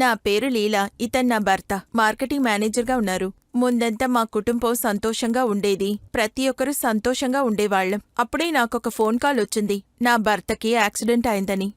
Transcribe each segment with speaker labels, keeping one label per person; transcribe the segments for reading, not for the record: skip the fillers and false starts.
Speaker 1: నా పేరు లీలా. ఇతను నా భర్త. మార్కెటింగ్ మేనేజర్గా ఉన్నారు. ముందంతా మా కుటుంబం సంతోషంగా ఉండేది. ప్రతి ఒక్కరూ సంతోషంగా ఉండేవాళ్లం. అప్పుడే నాకొక ఫోన్ కాల్ వచ్చింది, నా భర్తకి యాక్సిడెంట్ అయిందని.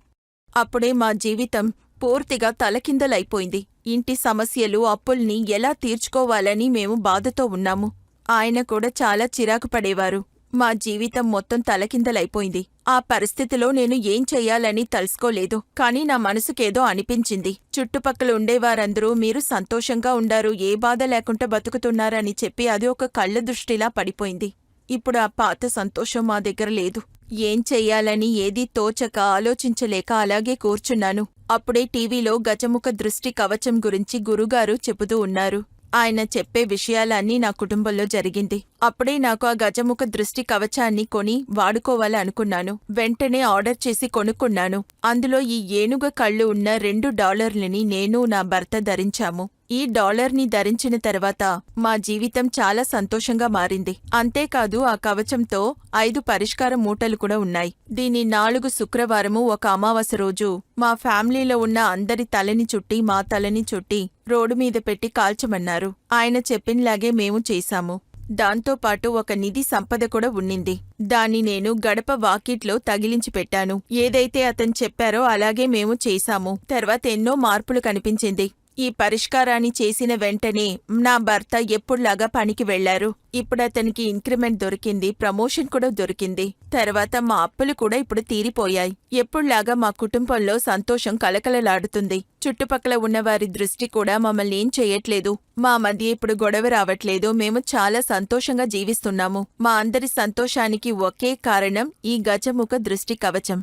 Speaker 1: అప్పుడే మా జీవితం పూర్తిగా తలకిందలైపోయింది. ఇంటి సమస్యలు, అప్పుల్ని ఎలా తీర్చుకోవాలని మేము బాధతో ఉన్నాము. ఆయన కూడా చాలా చిరాకు పడేవారు. మా జీవితం మొత్తం తలకిందలైపోయింది. ఆ పరిస్థితిలో నేను ఏం చెయ్యాలని తెలుసుకోలేదు. కాని నా మనసుకేదో అనిపించింది. చుట్టుపక్కల ఉండేవారందరూ మీరు సంతోషంగా ఉండారు, ఏ బాధ లేకుండా బతుకుతున్నారని చెప్పి అది ఒక కళ్ళ దృష్టిలా పడిపోయింది. ఇప్పుడు ఆ పాత సంతోషం మా దగ్గర లేదు. ఏం చెయ్యాలని ఏదీ తోచక ఆలోచించలేక అలాగే కూర్చున్నాను. అప్పుడే టీవీలో గజముఖ దృష్టి కవచం గురించి గురుగారు చెబుతూ ఉన్నారు. ఆయన చెప్పే విషయాలన్నీ నా కుటుంబంలో జరిగింది. అప్పుడే నాకు ఆ గజముఖ దృష్టి కవచాన్ని కొని వాడుకోవాలి అనుకున్నాను. వెంటనే ఆర్డర్ చేసి కొనుక్కున్నాను. అందులో ఈ ఏనుగ కళ్ళు ఉన్న $2ని నేను, నా భర్త ధరించాము. ఈ డాలర్ని ధరించిన తర్వాత మా జీవితం చాలా సంతోషంగా మారింది. అంతేకాదు ఆ కవచంతో 5 పరిష్కార మూటలు కూడా ఉన్నాయి. దీని 4 శుక్రవారము ఒక అమావాస్య రోజు మా ఫ్యామిలీలో ఉన్న అందరి తలని చుట్టి, మా తలని చుట్టి రోడ్డు మీద పెట్టి కాల్చమన్నారు. ఆయన చెప్పినలాగే మేము చేశాము. దాంతోపాటు ఒక నిధి సంపద కూడా ఉన్నింది. దాన్ని నేను గడప వాకిట్లో తగిలించి పెట్టాను. ఏదైతే అతను చెప్పారో అలాగే మేము చేశాము. తర్వాత ఎన్నో మార్పులు కనిపించింది. ఈ పరిష్కారాన్ని చేసిన వెంటనే నా భర్త ఎప్పుడులాగా పనికి వెళ్లారు. ఇప్పుడు అతనికి ఇంక్రిమెంట్ దొరికింది, ప్రమోషన్ కూడా దొరికింది. తర్వాత మా అప్పులు కూడా ఇప్పుడు తీరిపోయాయి. ఎప్పుడులాగా మా కుటుంబంలో సంతోషం కలకలలాడుతుంది. చుట్టుపక్కల ఉన్నవారి దృష్టి కూడా మమ్మల్ని ఏం చెయ్యట్లేదు. మా మధ్య ఇప్పుడు గొడవ రావట్లేదు. మేము చాలా సంతోషంగా జీవిస్తున్నాము. మా అందరి సంతోషానికి ఒకే కారణం ఈ గజముఖ దృష్టి కవచం.